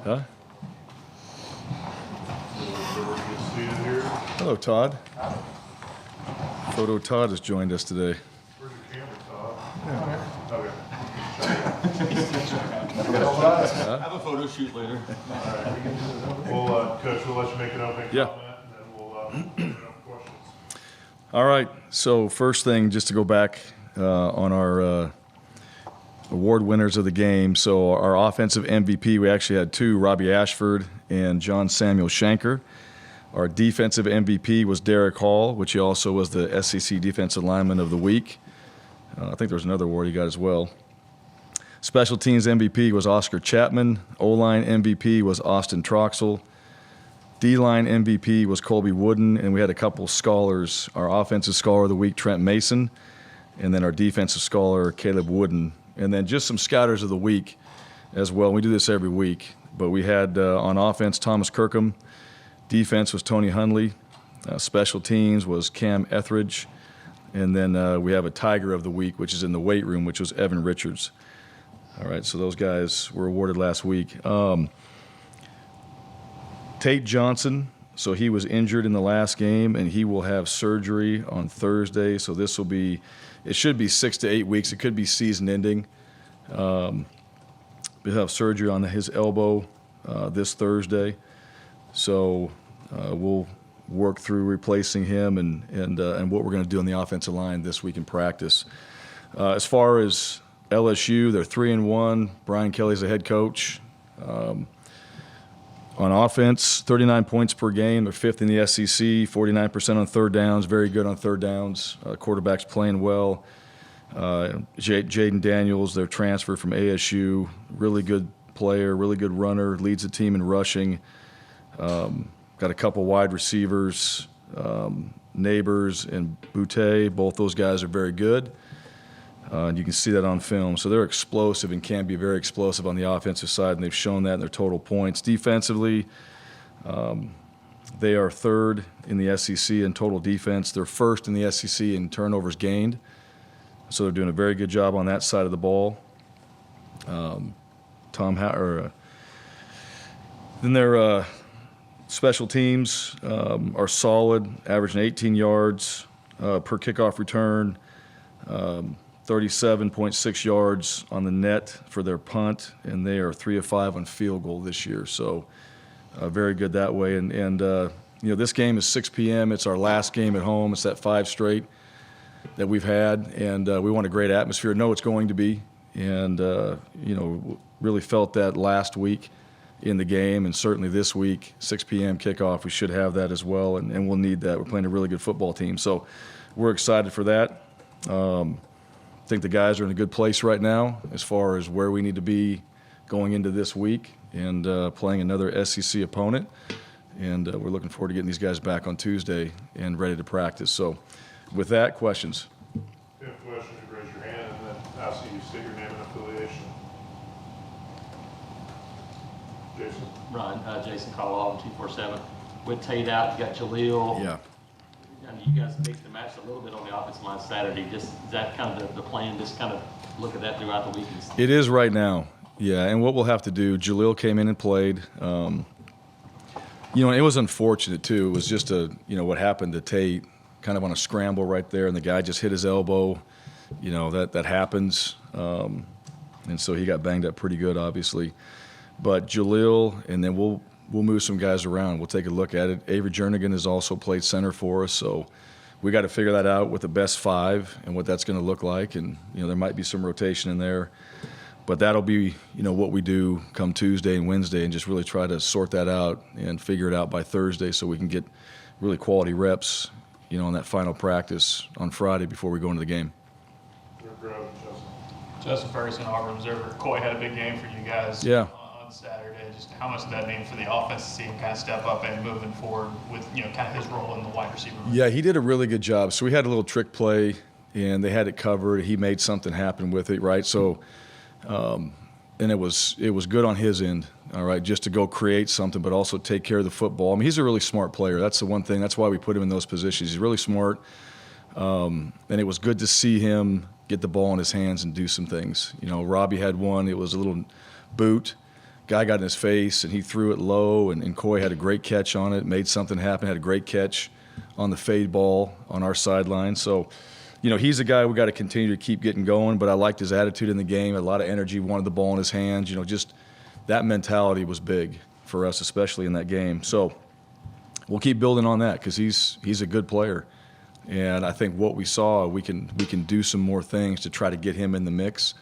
Huh? Hello, Todd. Photo Todd has joined us today. Where's your camera, Todd? Okay. I have a photo shoot later. Well, Coach, we'll let you make an opening Yeah. comment, and then we'll open up questions. All right. So first thing, just to go back on our award winners of the game. So our offensive MVP, we actually had two, Robby Ashford and John Samuel Shanker. Our defensive MVP was Derek Hall, which he also was the SEC Defensive Lineman of the Week. I think there was another award he got as well. Special Teams MVP was Oscar Chapman. O-Line MVP was Austin Troxell. D-Line MVP was Colby Wooden, and we had a couple scholars. Our Offensive Scholar of the Week, Trent Mason, and then our Defensive Scholar, Caleb Wooden. And then just some Scouters of the Week as well. We do this every week. But we had on offense, Thomas Kirkham. Defense was Tony Hundley. Special Teams was Cam Etheridge. And then we have a Tiger of the Week, which is in the weight room, which was Evan Richards. All right, so those guys were awarded last week. Tate Johnson, so he was injured in the last game, and he will have surgery on Thursday. So this will be, it should be 6 to 8 weeks. It could be season ending. He'll have surgery on his elbow this Thursday. So we'll work through replacing him and what we're going to do on the offensive line this week in practice. As far as LSU, they're 3-1. Brian Kelly's the head coach. On offense, 39 points per game. They're fifth in the SEC, 49% on third downs, very good on third downs. Quarterback's playing well. Jaden Daniels, their transfer from ASU, really good player, really good runner, leads the team in rushing. Got a couple wide receivers, Neighbors and Boutte. Both those guys are very good. And you can see that on film. So they're explosive and can be very explosive on the offensive side, and they've shown that in their total points. Defensively, they are third in the SEC in total defense. They're first in the SEC in turnovers gained. So they're doing a very good job on that side of the ball. Then their special teams are solid, averaging 18 yards per kickoff return. 37.6 yards on the net for their punt, and they are 3 of 5 on field goal this year. So very good that way. And you know, this game is 6 p.m. It's our last game at home. It's that 5 straight that we've had, and we want a great atmosphere. Know it's going to be, and you know, really felt that last week in the game, and certainly this week, 6 p.m. kickoff, we should have that as well, and we'll need that. We're playing a really good football team, so we're excited for that. I think the guys are in a good place right now as far as where we need to be going into this week and playing another SEC opponent. And we're looking forward to getting these guys back on Tuesday and ready to practice. So with that, questions? If you have questions, you raise your hand, and then ask you state your name and affiliation. Jason? Ryan, Jason Caldwell, 247. With Tate out, you got Jaleel. Yeah. And you guys mixed the match a little bit on the offensive line Saturday. Just is that kind of the plan? Just kind of look at that throughout the week. It is right now. Yeah, and what we'll have to do, Jaleel came in and played. You know, it was unfortunate, too. It was just what happened to Tate, kind of on a scramble right there, and the guy just hit his elbow. You know, that happens. And so he got banged up pretty good, obviously. But Jaleel, and then we'll move some guys around. We'll take a look at it. Avery Jernigan has also played center for us, so we got to figure that out with the best 5 and what that's going to look like. And, you know, there might be some rotation in there. But that'll be, you know, what we do come Tuesday and Wednesday, and just really try to sort that out and figure it out by Thursday so we can get really quality reps, you know, on that final practice on Friday before we go into the game. Justin Ferguson, Auburn Observer. Koy had a big game for you guys. Yeah. On Saturday. Just how much did that mean for the offense to see him kind of step up and moving forward with, you know, kind of his role in the wide receiver room? Yeah, he did a really good job. So we had a little trick play, and they had it covered. He made something happen with it, right? So, and it was good on his end, all right, just to go create something, but also take care of the football. I mean, he's a really smart player. That's the one thing. That's why we put him in those positions. He's really smart, and it was good to see him get the ball in his hands and do some things. You know, Robbie had one. It was a little boot. guy got in his face, and he threw it low, and Koy had a great catch on it, made something happen, had a great catch on the fade ball on our sideline. So, he's a guy we got to continue to keep getting going, but I liked his attitude in the game, a lot of energy, wanted the ball in his hands. Just that mentality was big for us, especially in that game. So we'll keep building on that because he's a good player. And I think what we saw, we can do some more things to try to get him in the mix.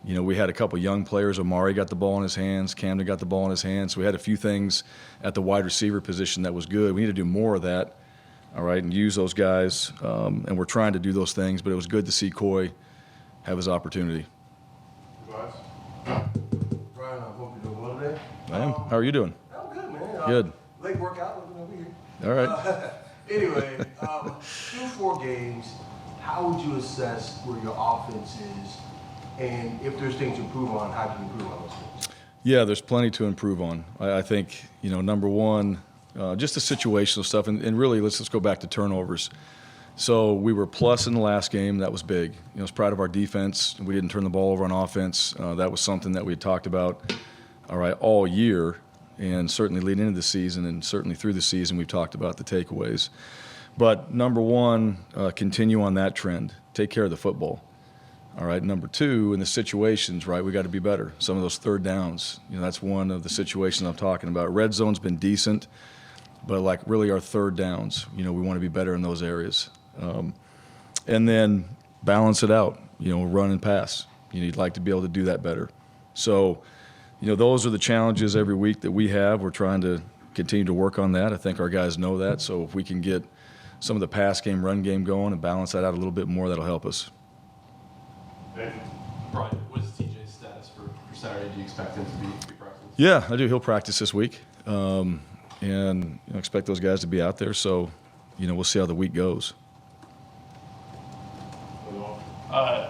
We had a couple young players. Omari got the ball in his hands. Camden got the ball in his hands. So we had a few things at the wide receiver position that was good. We need to do more of that, all right, and use those guys. And we're trying to do those things, but it was good to see Koy have his opportunity. Advice? Bryan, I hope you're doing well today. I am. How are you doing? I'm good, man. Good. Late workout, looking over here. All right. Anyway, through 4 games, how would you assess where your offense is, and if there's things to improve on, how can you improve on those things? Yeah, there's plenty to improve on. I think, number one, just the situational stuff, and really let's go back to turnovers. So we were plus in the last game. That was big. I was proud of our defense. We didn't turn the ball over on offense. That was something that we had talked about, all right, all year. And certainly leading into the season and certainly through the season, we've talked about the takeaways. But number one, continue on that trend. Take care of the football. All right. Number two, in the situations, right, we got to be better. Some of those third downs, that's one of the situations I'm talking about. Red zone's been decent, but like really our third downs, we want to be better in those areas. And then balance it out, run and pass. You'd like to be able to do that better. So, those are the challenges every week that we have. We're trying to continue to work on that. I think our guys know that. So if we can get some of the pass game, run game going and balance that out a little bit more, that'll help us. Nathan? Brian, what is TJ's status for Saturday? Do you expect him to be practicing? Yeah, I do. He'll practice this week. And expect those guys to be out there. So, we'll see how the week goes.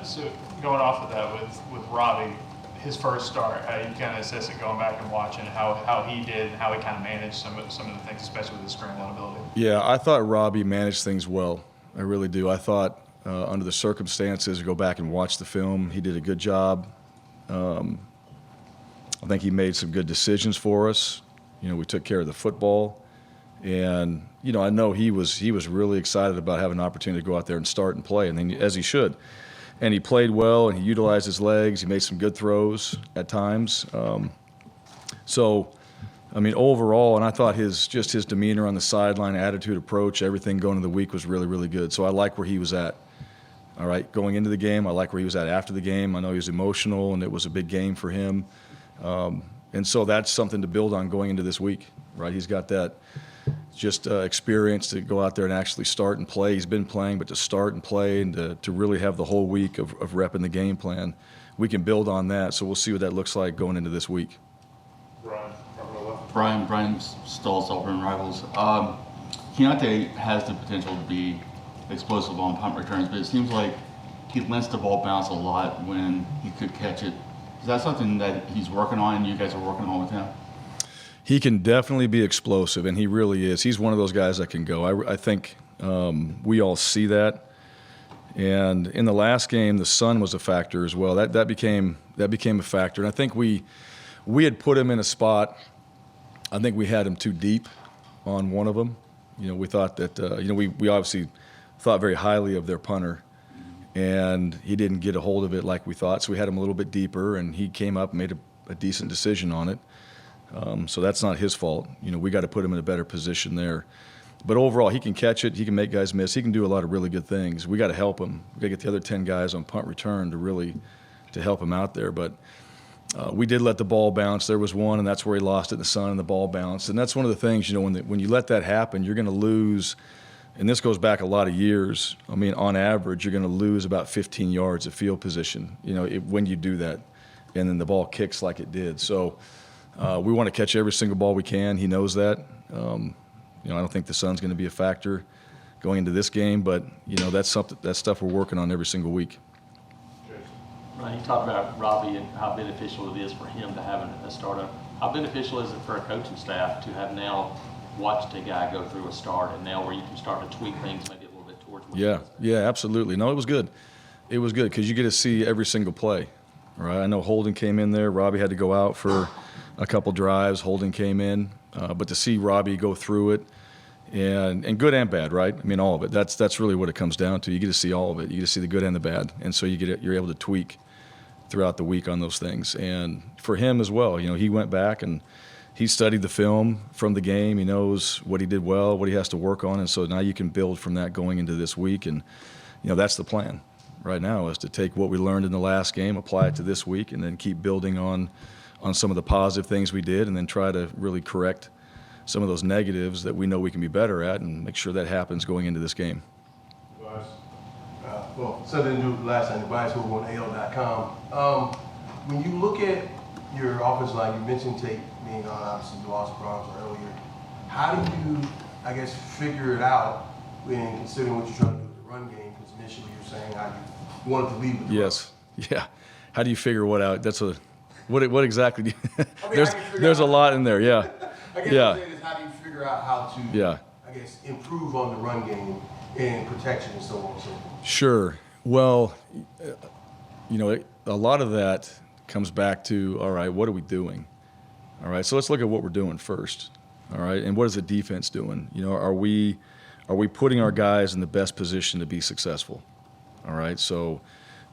So going off of that with Robby, his first start, how you kind of assess it going back and watching how he did and how he kind of managed some of the things, especially with his scrambling ability. Yeah, I thought Robby managed things well. I really do. I thought under the circumstances, go back and watch the film, he did a good job. I think he made some good decisions for us. We took care of the football. And, I know he was really excited about having an opportunity to go out there and start and play, and then, as he should. And he played well, and he utilized his legs. He made some good throws at times. Overall, and I thought his demeanor on the sideline, attitude, approach, everything going into the week was really, really good. So I like where he was at. All right, going into the game, I like where he was at after the game. I know he was emotional, and it was a big game for him. And so that's something to build on going into this week, right? He's got that experience to go out there and actually start and play. He's been playing, but to start and play and to really have the whole week of repping the game plan, we can build on that. So we'll see what that looks like going into this week. Brian, front row left. Brian Stolz, Auburn rivals. Keionte has the potential to be explosive on punt returns, but it seems like he lets the ball bounce a lot when he could catch it. Is that something that he's working on and you guys are working on with him? He can definitely be explosive, and he really is. He's one of those guys that can go. I think we all see that. And in the last game, the sun was a factor as well. That became a factor. And I think we had put him in a spot. I think we had him too deep on one of them. We thought that we obviously thought very highly of their punter, and he didn't get a hold of it like we thought. So we had him a little bit deeper, and he came up and made a decent decision on it. So that's not his fault. We got to put him in a better position there. But overall, he can catch it. He can make guys miss. He can do a lot of really good things. We got to help him. We got to get the other 10 guys on punt return to help him out there. But we did let the ball bounce. There was one, and that's where he lost it in the sun, and the ball bounced. And that's one of the things, when you let that happen, you're going to lose. And this goes back a lot of years. On average, you're going to lose about 15 yards of field position, when you do that. And then the ball kicks like it did. So we want to catch every single ball we can. He knows that. I don't think the sun's going to be a factor going into this game, but that's stuff we're working on every single week. Right, you talked about Robby and how beneficial it is for him to have a startup. How beneficial is it for a coaching staff to have now watched a guy go through a start, and now where you can start to tweak things maybe a little bit towards what Yeah, absolutely. No, it was good. It was good because you get to see every single play. Right? I know Holden came in there. Robby had to go out for a couple drives. Holden came in, but to see Robby go through it, and good and bad, right? I mean, all of it. That's really what it comes down to. You get to see all of it. You get to see the good and the bad, and so you're able to tweak throughout the week on those things. And for him as well, he went back and he studied the film from the game. He knows what he did well, what he has to work on, and so now you can build from that going into this week. And that's the plan right now, is to take what we learned in the last game, apply it to this week, and then keep building on some of the positive things we did, and then try to really correct some of those negatives that we know we can be better at, and make sure that happens going into this game. Well, something to do last night, advice over on AL.com. When you look at your offensive line, you mentioned Tate being on, obviously, the lost Bronx earlier. How do you, I guess, figure it out when considering what you're trying to do with the run game? Because initially you're saying how you wanted to leave with the Yes. Yeah. How do you figure what out? What exactly do you, I mean, there's a lot in there. Yeah. I guess Yeah. what I'm saying is, how do you figure out how to, Yeah. I guess, improve on the run game and protection and so on and so forth? Sure. Well, a lot of that comes back to, all right, what are we doing? All right, so let's look at what we're doing first. All right, and what is the defense doing? Are we putting our guys in the best position to be successful? All right, so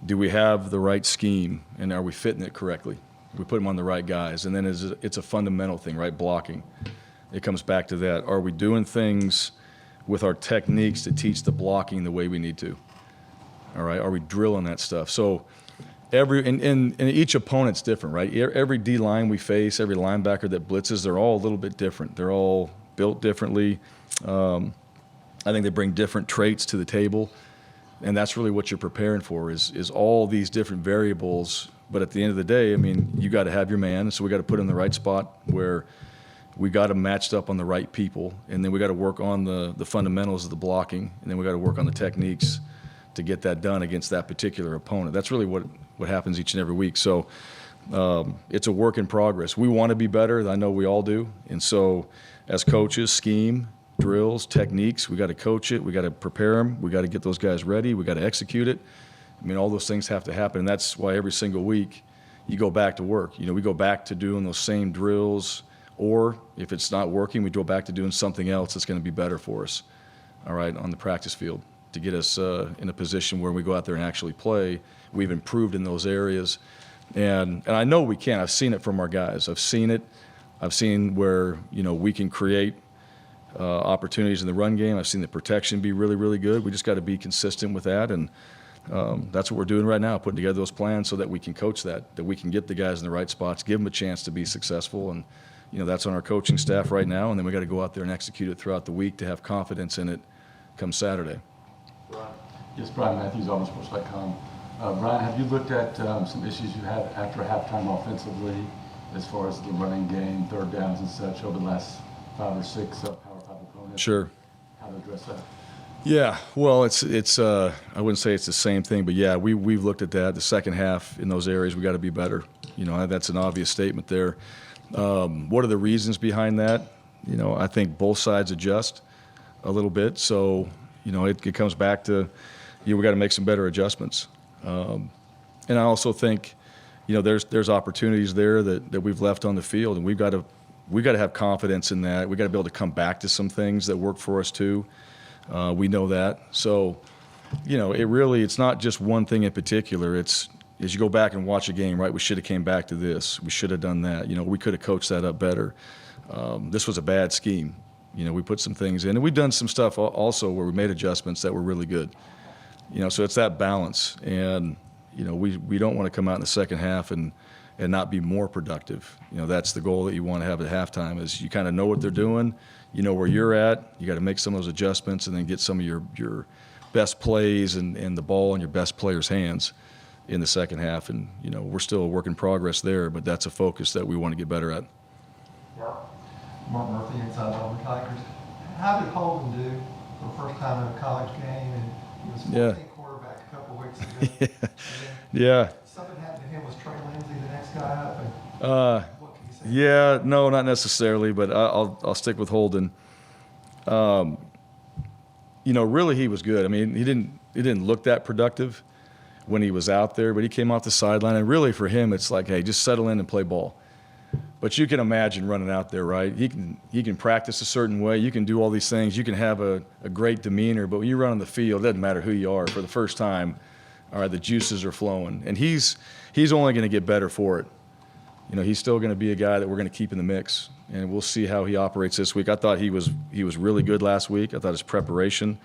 do we have the right scheme, and are we fitting it correctly? We put them on the right guys, and then it's a fundamental thing, right? Blocking. It comes back to that. Are we doing things with our techniques to teach the blocking the way we need to? All right, are we drilling that stuff? So and each opponent's different, right? Every D line we face, every linebacker that blitzes, they're all a little bit different. They're all built differently. I think they bring different traits to the table, and that's really what you're preparing for is all these different variables. But at the end of the day, I mean, you got to have your man, so we got to put him in the right spot where we got him matched up on the right people, and then we got to work on the fundamentals of the blocking, and then we got to work on the techniques to get that done against that particular opponent. That's really what happens each and every week. So it's a work in progress. We want to be better. I know we all do. And so as coaches, scheme, drills, techniques, we got to coach it. We got to prepare them. We got to get those guys ready. We got to execute it. I mean, all those things have to happen. And that's why every single week you go back to work. We go back to doing those same drills, or if it's not working, we go back to doing something else that's going to be better for us, all right, on the practice field, to get us in a position where we go out there and actually play. We've improved in those areas. And I know we can. I've seen it from our guys. I've seen it. I've seen where, we can create opportunities in the run game. I've seen the protection be really, really good. We just got to be consistent with that. And that's what we're doing right now, putting together those plans so that we can coach that we can get the guys in the right spots, give them a chance to be successful. And, that's on our coaching staff right now. And then we got to go out there and execute it throughout the week to have confidence in it come Saturday. Yes, Brian Matthews, AuburnSports.com. Brian, have you looked at some issues you had after halftime offensively, as far as the running game, third downs and such, over the last 5 or 6 Power 5 opponents? Sure. How to address that? Yeah, well, it's I wouldn't say it's the same thing, but yeah, we've looked at that. The second half in those areas, we got to be better. That's an obvious statement there. What are the reasons behind that? I think both sides adjust a little bit. So, it comes back to, we got to make some better adjustments. And I also think, there's opportunities there that we've left on the field, and we've got to have confidence in that. We've got to be able to come back to some things that work for us too. We know that. So, it's not just one thing in particular. It's, as you go back and watch a game, right, we should have came back to this. We should have done that. We could have coached that up better. This was a bad scheme. We put some things in. And we've done some stuff also where we made adjustments that were really good. So it's that balance. And, we don't want to come out in the second half and not be more productive. That's the goal that you want to have at halftime, is you kind of know what they're doing. You know where you're at. You got to make some of those adjustments and then get some of your best plays and the ball in your best players' hands in the second half. And, we're still a work in progress there, but that's a focus that we want to get better at. Mark Murphy, inside Auburn Tigers. How did Holden do for the first time in a college game? And he was 14 quarterback a couple weeks ago. Yeah. Something happened to him. Was Trey Lindsey the next guy up? And what can you say? Yeah, no, not necessarily, but I'll stick with Holden. Really he was good. I mean, he didn't look that productive when he was out there, but he came off the sideline, and really for him it's like, hey, just settle in and play ball. But you can imagine running out there, right? He can practice a certain way. You can do all these things. You can have a great demeanor, but when you run on the field, it doesn't matter who you are. For the first time, all right, the juices are flowing, and he's only going to get better for it. You know, he's still going to be a guy that we're going to keep in the mix, and we'll see how he operates this week. I thought he was really good last week. I thought his preparation.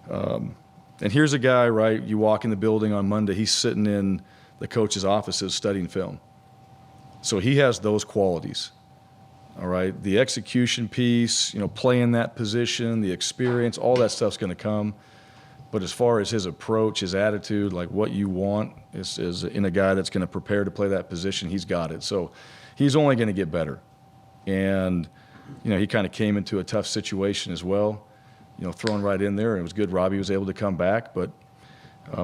And here's a guy, right? You walk in the building on Monday, he's sitting in the coach's offices studying film. So he has those qualities, all right? The execution piece, you know, playing that position, the experience, all that stuff's going to come. But as far as his approach, his attitude, like what you want is in a guy that's going to prepare to play that position, he's got it. So he's only going to get better. And, you know, he kind of came into a tough situation as well, you know, thrown right in there. And it was good Robby was able to come back. But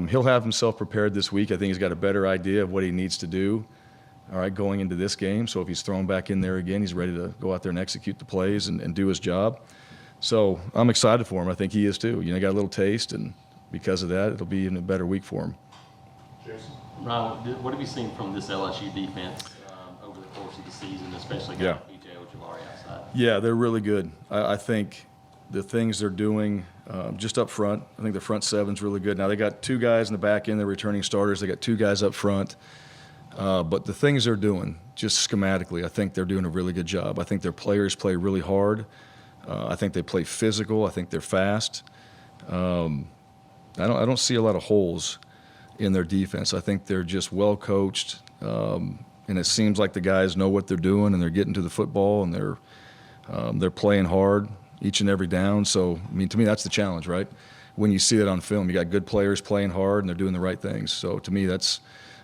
he'll have himself prepared this week. I think he's got a better idea of what he needs to do, all right, going into this game. So if he's thrown back in there again, he's ready to go out there and execute the plays and do his job. So I'm excited for him. I think he is too. You know, he got a little taste, and because of that, it'll be even a better week for him. Jason? Ryan, what have you seen from this LSU defense over the course of the season, especially Yeah. P.J. Ojulari outside? Yeah, they're really good. I think the things they're doing just up front, I think the front seven's really good. Now, they got two guys in the back end, they're returning starters. They got two guys up front. But the things they're doing, just schematically, I think they're doing a really good job. I think their players play really hard. I think they play physical. I think they're fast. I don't see a lot of holes in their defense. I think they're just well coached, and it seems like the guys know what they're doing, and they're getting to the football, and they're playing hard each and every down. So, I mean, to me, that's the challenge, right? When you see it on film, you got good players playing hard, and they're doing the right things. So, to me,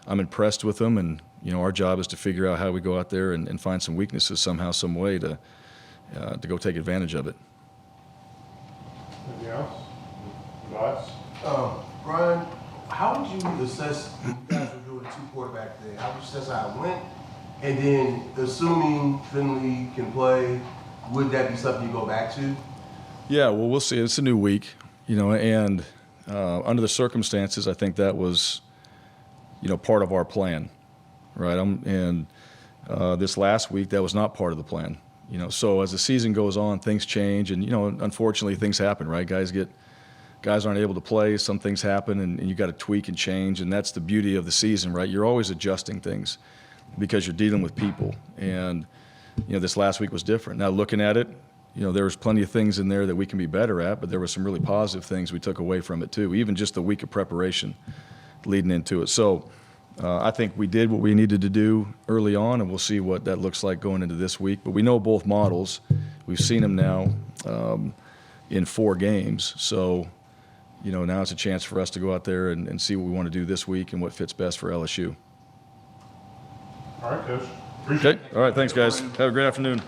I'm impressed with them, and you know, our job is to figure out how we go out there and find some weaknesses somehow, some way to go take advantage of it. Anything else? Advice? Bryan, how would you assess, you guys were doing a two-quarterback thing, how would you assess how it went? And then, assuming Finley can play, would that be something you go back to? Yeah, well, we'll see. It's a new week, you know, and under the circumstances, I think that was, you know, part of our plan, right? And this last week, that was not part of the plan. You know, so as the season goes on, things change, and you know, unfortunately, things happen, right? Guys aren't able to play. Some things happen, and you got to tweak and change, and that's the beauty of the season, right? You're always adjusting things because you're dealing with people, and you know, this last week was different. Now, looking at it, you know, there was plenty of things in there that we can be better at, but there were some really positive things we took away from it too. Even just the week of preparation leading into it. So. I think we did what we needed to do early on, and we'll see what that looks like going into this week. But we know both models. We've seen them now in 4 games. So, you know, now it's a chance for us to go out there and see what we want to do this week and what fits best for LSU. All right, Coach. Appreciate it. Okay. All right. Thanks, guys. Have a great afternoon.